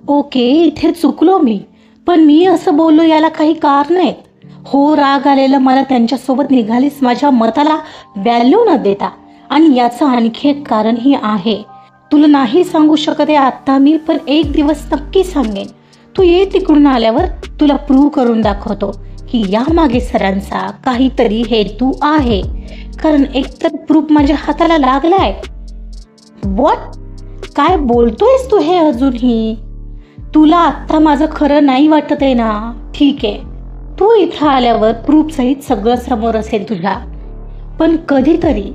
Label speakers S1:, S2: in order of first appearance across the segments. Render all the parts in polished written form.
S1: Okay, इथे चुकलो मी. पण मी असं बोललो याला काही कारण आहेत. हो, राग आलेला मला त्यांच्यासोबत निघालीस माझ्या मताला व्हॅल्यू न देता. आणि याचं आणखी एक कारणही आहे. तुला नाही सांगू शकत आहे आत्ता मी, पण एक दिवस नक्की सांगेन. तू ये तिकडून आल्यावर तुला प्रूव्ह करून दाखवतो की यामागे सरांचा काहीतरी हेतू आहे. कारण एकतर प्रूफ माझ्या हाताला लागलाय. व्हॉट? काय बोलतोयस तू हे अजूनही? तुला आत्ता माझं खरं नाही वाटत आहे ना? ठीक आहे, तू इथं आल्यावर प्रूफ सहित सगळं समोर असेल तुझ्या. पण कधीतरी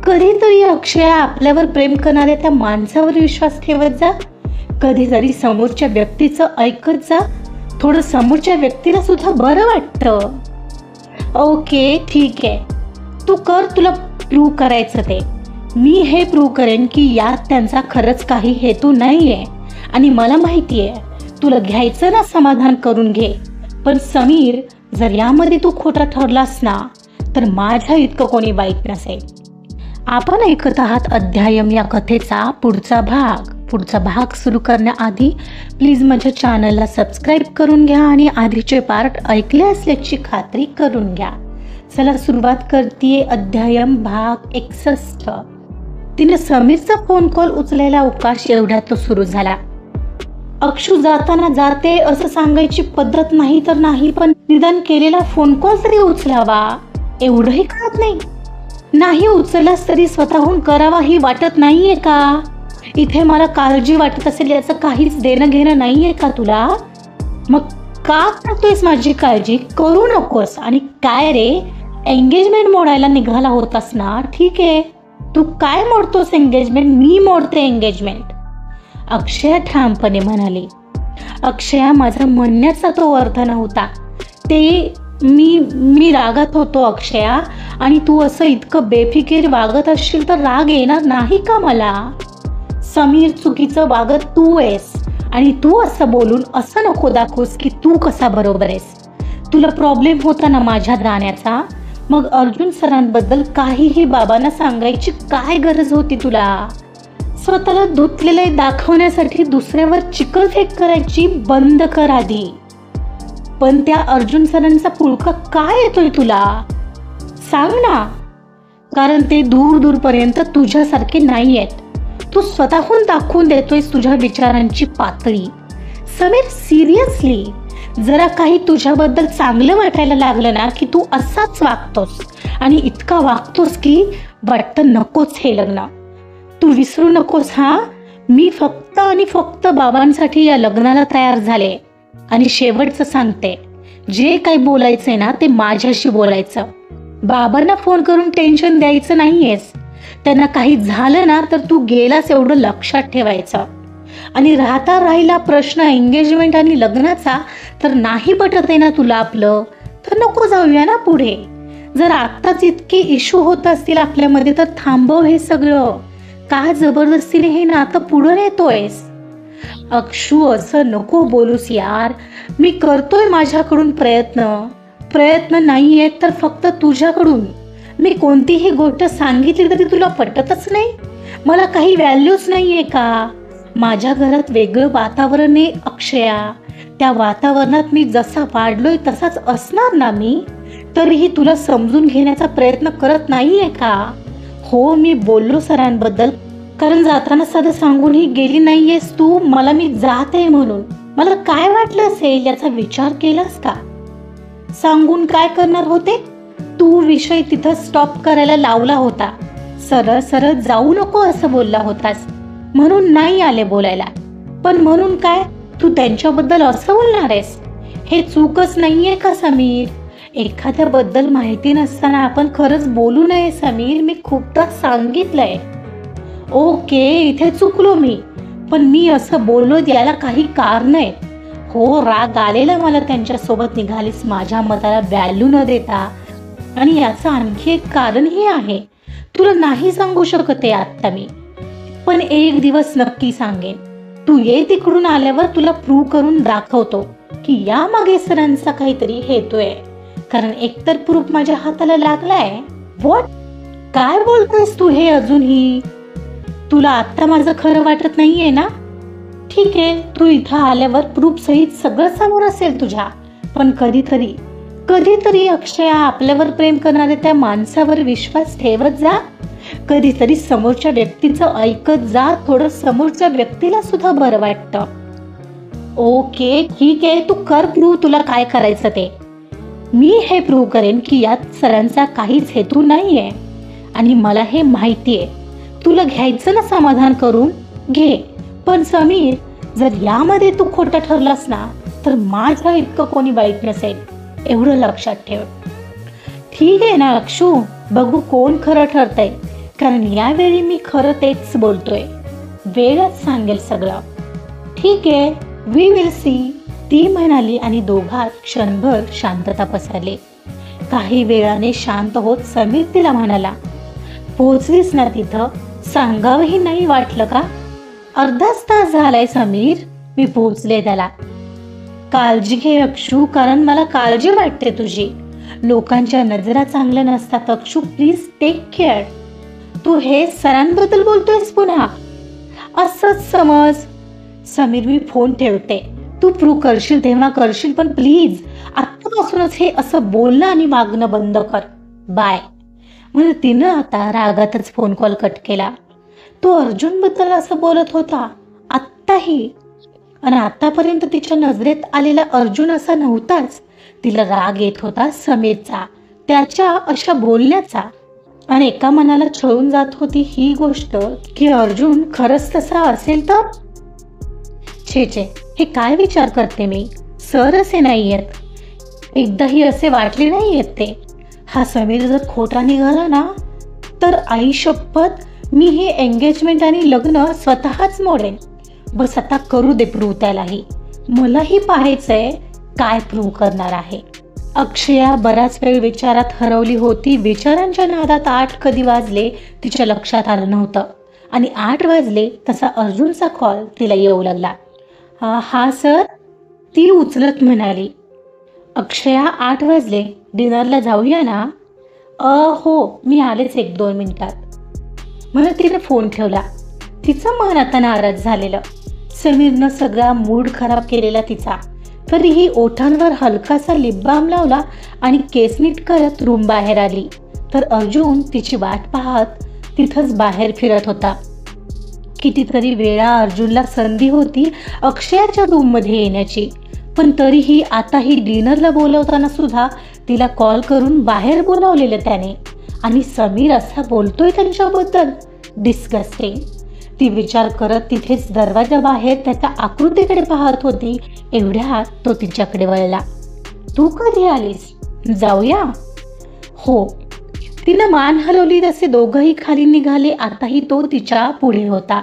S1: कधीतरी अक्षय आपल्यावर प्रेम करणाऱ्या त्या माणसावर विश्वास ठेवत जा. कधीतरी समोरच्या व्यक्तीचं ऐकत जा. थोडं समोरच्या व्यक्तीला सुद्धा बरं वाटतं. ओके ठीक आहे, तू कर, तुला प्रूव्ह करायचं ते. मी हे प्रूव्ह करेन की यात त्यांचा खरंच काही हेतू नाही आहे. आणि मला माहिती आहे तुला घ्यायचं ना, समाधान करून घे. पण समीर, जर यामध्ये तू खोटा ठरलास ना तर माझ्या इतकं कोणी वाईट नसेल. आपण ऐकत आहात अध्यायम या कथेचा पुढचा भाग सुरू करण्याआधी प्लीज माझ्या चॅनलला सबस्क्राईब करून घ्या आणि आधीचे पार्ट ऐकले असल्याची खात्री करून घ्या. चला सुरुवात करते. अध्यायम भाग 61. तिने समीरचा फोन कॉल उचलायला अवकाश एवढ्यात तो सुरू झाला. अक्षू जाताना जाते असं सांगायची पद्धत नाही तर नाही, पण निदान केलेला फोन कॉल तरी उचलावा एवढंही कळत नाही. नाही उचललास तरी स्वतःहून करावाही वाटत नाहीये का? इथे मला काळजी वाटत असेल याचं काहीच देणं घेणं नाहीये का तुला? मग का करतोयस माझी काळजी? करू नकोस. आणि काय रे, एंगेजमेंट मोडायला निघाला होतास ना? ठीक आहे, तू काय मोडतोस एंगेजमेंट? मी मोडते एंगेजमेंट, अक्षया ठामपणे म्हणाली. अक्षया, माझा म्हणण्याचा तो अर्थ नव्हता. ते मी रागात होतो अक्षया. आणि तू असं इतकं बेफिकीर वागत असशील तर राग येणार नाही का मला? समीर, चुकीचं वागत तू आहेस. आणि तू असं बोलून असं नको दाखवूस की तू कसा बरोबर आहेस. तुला प्रॉब्लेम होता ना माझ्या राहण्याचा, मग अर्जुन सरांबद्दल काहीही बाबांना सांगायची काय गरज होती तुला? स्वतःला धुतलेलं दाखवण्यासाठी दुसऱ्यावर चिखलफेक करायची बंद कर आधी. पण त्या अर्जुन सरांचा पुळका काय येतोय तुला? सांग ना. कारण ते दूरपर्यंत तुझ्यासारखे नाही आहेत. तू स्वतःहून दाखवून देतोयस तुझ्या विचारांची पातळी. समीर, सिरियसली, जरा काही तुझ्याबद्दल चांगलं वाटायला लागलं ना की तू असाच वागतोस. आणि इतका वागतोस की वाटतं नकोच हे लग्न. तू विसरू नकोस हा, मी फक्त आणि फक्त बाबांसाठी या लग्नाला तयार झाले. आणि शेवटचं सांगते, जे काही बोलायचंय ना ते माझ्याशी बोलायचं. बाबांना फोन करून टेन्शन द्यायचं नाहीयेस. त्यांना काही झालं ना तर तू गेलास एवढं लक्षात ठेवायचं. आणि राहिला प्रश्न एंगेजमेंट आणि लग्नाचा, तर नाही पटत आहे ना तुला आपलं, तर नको जाऊया ना पुढे. जर आत्ताच इतके इश्यू होत असतील आपल्यामध्ये तर थांबव हे सगळं. का जबरदस्तीने हे नातं पुढे नेतोयस? अक्षू, असं नको बोलूस यार. मी करतोय माझ्याकडून प्रयत्न नाहीये तर फक्त तुझ्याकडून. मी कोणतीही गोष्ट सांगितली तरी तुला पटतच नाही. मला काही व्हॅल्यूच नाहीये का? माझ्या घरात वेगळं वातावरण आहे अक्षया. त्या वातावरणात मी जसा वाढलोय तसाच असणार ना मी. तरीही तुला समजून घेण्याचा प्रयत्न करत नाहीये का? हो, मी बोललो सरांबद्दल, कारण जाताना साधं सांगूनही गेली नाहीयेस तू मला मी जाते म्हणून. मला काय वाटलं असेल याचा विचार केलास का? सांगून काय करणार होते? तू विषय तिथं स्टॉप करायला लावला होता. सरळ सरळ जाऊ नको असं बोलला होतास, म्हणून नाही आले बोलायला. पण म्हणून काय तू त्यांच्याबद्दल असं बोलणार आहेस? हे चूकच नाहीये का समीर? एखाद्याबद्दल माहिती नसताना आपण खरंच बोलू नये समीर. मी खूपदा सांगितलंय. ओके, इथे चुकलो मी, पण मी असं बोललो याला काही कारण आहे. हो, राग आलेला मला त्यांच्यासोबत निघालीस माझ्या मताला व्हॅल्यू न देता. आणि याचं आणखी एक कारणही आहे. तुला नाही सांगू शकत आहे आत्ता मी, पण एक दिवस नक्की सांगेन. तू ये तिकडून आल्यावर तुला प्रूव्ह करून दाखवतो की यामागे सरांचा काहीतरी हेतू आहे. कारण एकतर प्रूफ माझ्या हाताला लागलाय. व्हॉट? काय बोलतोयस तू हे अजूनही? तुला आत्ता माझं खरं वाटत नाहीये ना? ठीक आहे, तू इथं आल्यावर प्रूफ सहित सगळं समोर असेल तुझ्या, पण कधीतरी अक्षया आपल्यावर प्रेम करणाऱ्या त्या माणसावर विश्वास ठेवत जा. कधीतरी समोरच्या व्यक्तीचं ऐकत जा. थोडं समोरच्या व्यक्तीला सुद्धा बरं वाटतं. ओके ठीक आहे, तू कर प्रूव्ह तुला काय करायचं ते. मी हे प्रूव्ह करेन की यात सरांचा काहीच हेतू नाहीये आणि मला हे माहितीये. तुला घ्यायचं ना समाधान करून घे, पण समीर जर यामध्ये तू खोटं ठरलास ना तर माझ्या इतकं कोणी वाईट नसेल, एवढं लक्षात ठेव. ठीक आहे ना अक्षू, बघू कोण खरं ठरतंय, कारण यावेळी मी खरं तेच बोलतोय. वेळच सांगेल सगळं. ठीक आहे, वी विल सी, ती म्हणाली आणि दोघात क्षणभर शांतता पसरली. काही वेळाने शांत होत समीर तिला म्हणाला, पोहोचलीस ना तिथं, सांगावंही नाही वाटलं का? अर्धाच तास झालाय समीर, मी पोहोचले त्याला. काळजी घे अक्षू, कारण मला काळजी वाटते तुझी. लोकांच्या नजरा चांगल्या नसतात अक्षू, प्लीज टेक केअर. तू हे सरांबद्दल बोलतोयस पुन्हा? असंच समज. समीर मी फोन ठेवते, तू प्रूव्ह करशील तेव्हा करशील, पण प्लीज आत्तापासूनच हे असं बोलणं आणि वागणं बंद कर. बाय. म्हणजे तिनं आता रागातच फोन कॉल कट केला. तो अर्जुनबद्दल असं बोलत होता आत्ताही, आणि आतापर्यंत तिच्या नजरेत आलेला अर्जुन असा नव्हताच. तिला राग येत होता समीरचा, त्याच्या अशा बोलण्याचा, आणि एका मनाला छळून जात होती ही गोष्ट की अर्जुन खरंच तसा असेल तर. छे छे, हे काय विचार करते मी. सर असे नाही आहेत, एकदाही असे वाटले नाही आहेत ते. हा समीर जर खोटा निघाला ना तर आई शपथ मी हे एंगेजमेंट आणि लग्न स्वतःच मोडेन. बस आता करू दे प्रूव्ह त्यालाही. मलाही पाहायचंय काय प्रूव्ह करणार आहे. अक्षया बराच वेळ विचारात हरवली होती. विचारांच्या नादात 8 कधी वाजले तिच्या लक्षात आलं नव्हतं, आणि 8 वाजले तसा अर्जुनचा कॉल तिला येऊ लागला. हा सर, ती उचलत म्हणाली. अक्षया 8 वाजले, डिनरला जाऊया ना? हो, मी आलेच 1-2 मिनिटात. म्हणून तिने फोन ठेवला. तिचं मन आता नाराज झालेलं. समीरनं सगळा मूड खराब केलेला तिचा. तरीही ओठांवर हलकासा लिप बाम लावला आणि केस नीट करत रूम बाहेर आली, तर अर्जुन तिची वाट पाहत तिथंच बाहेर फिरत होता. कितीतरी वेळा अर्जुनला संधी होती अक्षयाच्या रूममध्ये येण्याची, पण तरीही आताही डिनरला बोलवताना सुद्धा तिला कॉल करून बाहेर बोलावलेलं त्याने, आणि समीर असा बोलतोय त्यांच्याबद्दल. डिस्गस्टिंग. ती विचार करत तिथेच दरवाजा बाहेर त्याच्या आकृतीकडे पाहत होती. एवढ्यात तो तिच्याकडे वळला. तू कधी आलीस? जाऊया? हो. तिनं मान हलवली तसे दोघंही खाली निघाले. आताही तो तिच्या पुढे होता.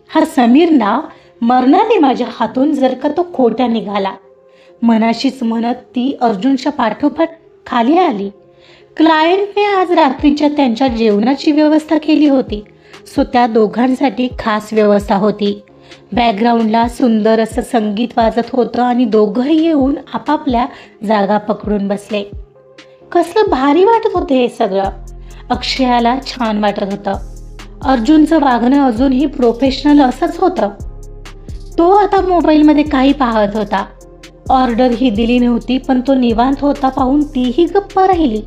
S1: हा समीर ना मरणाने माझ्या हातून जर का तो खोटा निघाला. मनाशीच म्हणत ती अर्जुनच्या पाठोपाठ खाली आली. क्लायंटने आज रात्रीच्या त्यांच्या जेवणाची व्यवस्था केली होती, सो त्या दोघांसाठी खास व्यवस्था होती. बॅकग्राऊंडला सुंदर असं संगीत वाजत होतं आणि दोघंही येऊन आपापल्या जागा पकडून बसले. कसलं भारी वाटत होतं हे सगळं. अक्षयाला छान वाटत होतं. अर्जुनचं वागणं अजूनही प्रोफेशनल असंच होतं. तो आता मोबाईलमध्ये काही पाहत होता. ऑर्डर ही दिली नव्हती, पण तो निवांत होता पाहून तीही गप्प राहिली.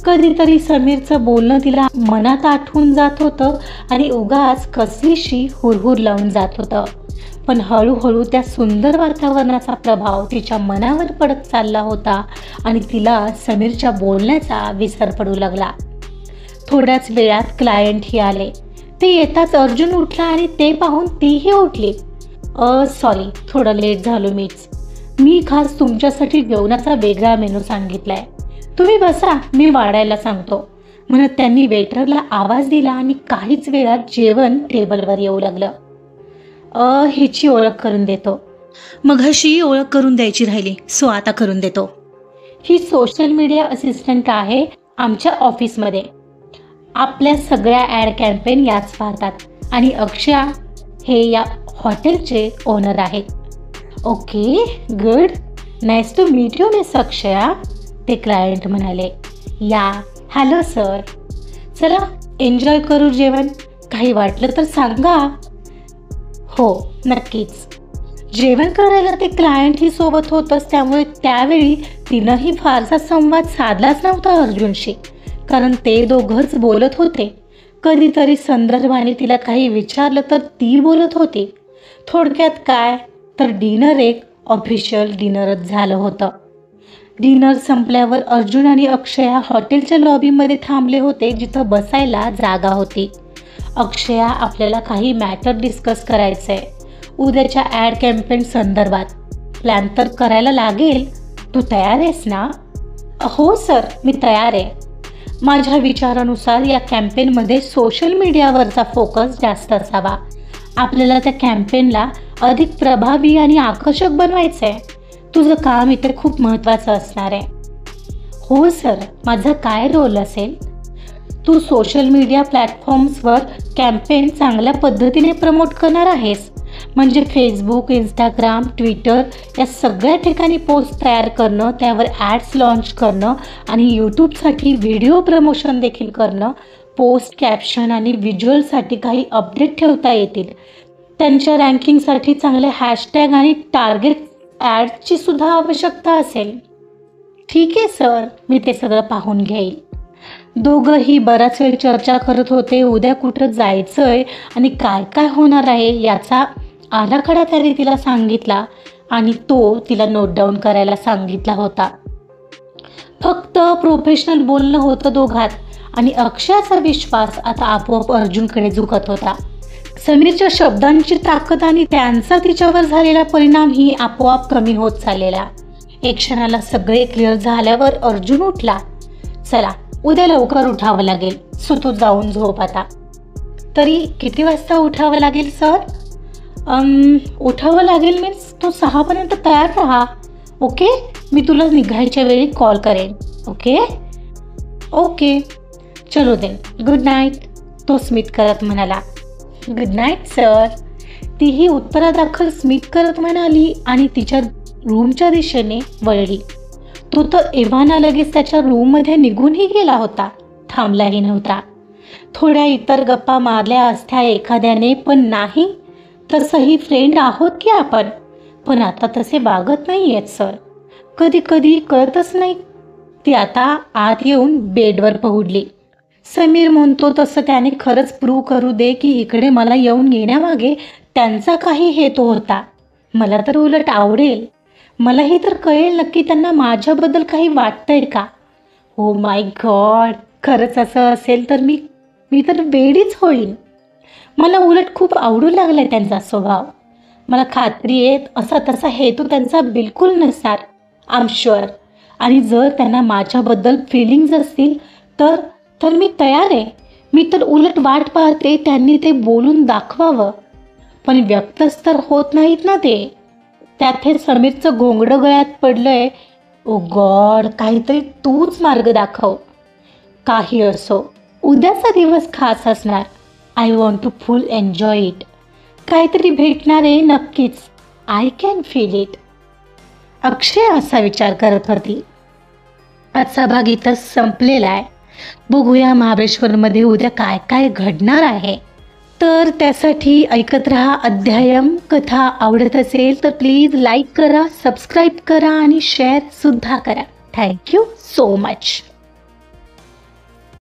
S1: कधीतरी समीरचं बोलणं तिला मनात आठवून जात होतं आणि उगाच कसलीशी हुरहुर लावून जात होतं. पण हळूहळू त्या सुंदर वातावरणाचा प्रभाव तिच्या मनावर पडत चालला होता आणि तिला समीरच्या बोलण्याचा विसर पडू लागला. थोड्याच वेळात क्लायंटही आले. ते येताच अर्जुन उठला आणि ते पाहून तीही उठली. सॉरी, थोडं लेट झालो मी खास तुमच्यासाठी जेवणाचा वेगळा मेनू सांगितलाय. तुम्ही बसा, मी वाढायला सांगतो, म्हणत त्यांनी वेटरला आवाज दिला आणि काहीच वेळात जेवण टेबलवर येऊ लागलं. हिची ओळख करून देतो. मघाशी ओळख करून द्यायची राहिली, सो आता करून देतो. ही सोशल मीडिया असिस्टंट आहे आमच्या ऑफिसमध्ये. आपल्या सगळ्या ॲड कॅम्पेन याच पाहतात आणि अक्षया हे या हॉटेलचे ओनर आहेत. Okay, good, nice to meet you miss Akshaya, ते क्लायंट म्हणाले. या, हॅलो सर. चला एन्जॉय करू जेवण. काही वाटलं तर सांगा. हो नक्कीच. जेवण करायला ते क्लायंटही सोबत होतंच, त्यामुळे त्यावेळी तिनंही फारसा संवाद साधलाच नव्हता अर्जुनशी, कारण ते दोघंच बोलत होते. कधीतरी संदर्भाने तिला काही विचारलं तर ती बोलत होती. थोडक्यात काय तर डिनर एक ऑफिशियल डिनरच झालं होतं. डिनर संपल्यावर अर्जुन आणि अक्षया हॉटेलच्या लॉबीमध्ये थांबले होते, जिथं बसायला जागा होती. अक्षया, आपल्याला काही मॅटर डिस्कस करायचं आहे. उद्याच्या ॲड कॅम्पेन संदर्भात प्लॅन तर करायला लागेल. तू तयार आहेस ना? हो सर, मी तयार आहे. माझ्या विचारानुसार या कॅम्पेनमध्ये सोशल मीडियावरचा फोकस जास्त असावा. आपल्याला त्या कॅम्पेनला अधिक प्रभावी आणि आकर्षक बनवायचं आहे. तुझं काम इथे खूप महत्त्वाचं असणार आहे. हो सर, माझा काय रोल असेल? तू सोशल मीडिया प्लॅटफॉर्म्सवर कॅम्पेन चांगल्या पद्धतीने प्रमोट करणार आहेस. म्हणजे फेसबुक, इंस्टाग्राम, ट्विटर या सगळ्या ठिकाणी पोस्ट तयार करणं, त्यावर ॲड्स लॉन्च करणं आणि यूट्यूबसाठी व्हिडिओ प्रमोशन देखील करणं. पोस्ट कॅप्शन आणि व्हिज्युअलसाठी काही अपडेट ठेवता येतील. त्यांच्या रँकिंगसाठी चांगले हॅशटॅग आणि टार्गेट ॲडची सुद्धा आवश्यकता असेल. ठीक आहे सर, मी ते सगळं पाहून घेईल. दोघंही बराच वेळ चर्चा करत होते. उद्या कुठं जायचं आहे आणि काय काय होणार आहे याचा आराखडा त्याने तिला सांगितला आणि तो तिला नोट डाऊन करायला सांगितला होता. फक्त प्रोफेशनल बोलणं होतं दोघात आणि अक्षयाचा विश्वास आता आपोआप अर्जुनकडे झुकत होता. समीरच्या शब्दांची ताकद आणि त्यांचा तिच्यावर झालेला परिणाम ही आपोआप कमी होत चाललेला. एक क्षणाला सगळे क्लिअर झाल्यावर अर्जुन उठला. चला, उद्या लवकर उठावं लागेल. सो तू जाऊन झोप आता. तरी किती वाजता उठावं लागेल सर? उठावं लागेल मीन्स तू 6पर्यंत तयार राहा. ओके, मी तुला निघायच्या वेळी कॉल करेन. ओके ओके, चलो देन, गुड नाईट, तो स्मित करत म्हणाला. गुड नाईट सर, तीही उत्तरादाखल स्मित करत म्हणाली आणि तिच्या रूमच्या दिशेने वळली. तो तर एव्हाना लगेच त्याच्या रूममध्ये निघूनही गेला होता, थांबलाही नव्हता. थोड्या इतर गप्पा मारल्या असत्या एखाद्याने, पण नाही. तसंही फ्रेंड आहोत की आपण, पण आता तसे वागत नाही आहेत सर. कधी कधी कळतच नाही. ती आता आत येऊन बेडवर पहुडली. समीर म्हणतो तसं त्याने खरंच प्रूव्ह करू दे की इकडे मला येऊन येण्यामागे त्यांचा काही हेतू होता. मला तर उलट आवडेल. मलाही तर कळेल नक्की त्यांना माझ्याबद्दल काही वाटतंय का. ओ माय गॉड, खरंच असं असेल तर मी तर वेडीच होईन. मला उलट खूप आवडू लागलाय त्यांचा स्वभाव. मला खात्री आहे असा तसा हेतू त्यांचा बिलकुल नसणार. I am sure. आणि जर त्यांना माझ्याबद्दल फिलिंग्ज असतील तर मी तयार आहे. मी तर उलट वाट पाहते त्यांनी ते बोलून दाखवावं, पण व्यक्तच तर होत नाहीत ना ते. त्यात हे समीरचं घोंगडं गळ्यात पडलंय. ओ गॉड, काहीतरी तूच मार्ग दाखव. काही असो, उद्याचा दिवस खास असणार. I want to full enjoy it. काहीतरी भेटणार आहे नक्कीच. I can feel it. Akshay असा विचार करत होती. आजचा भाग इथं संपलेला आहे. बघूया महाबळेश्वरमध्ये उद्या काय काय घडणार आहे. तर त्यासाठी ऐकत रहा अध्यायम. कथा आवडत असेल तर प्लीज लाईक करा, सबस्क्राईब करा आणि शेअर सुद्धा करा. Thank you so much.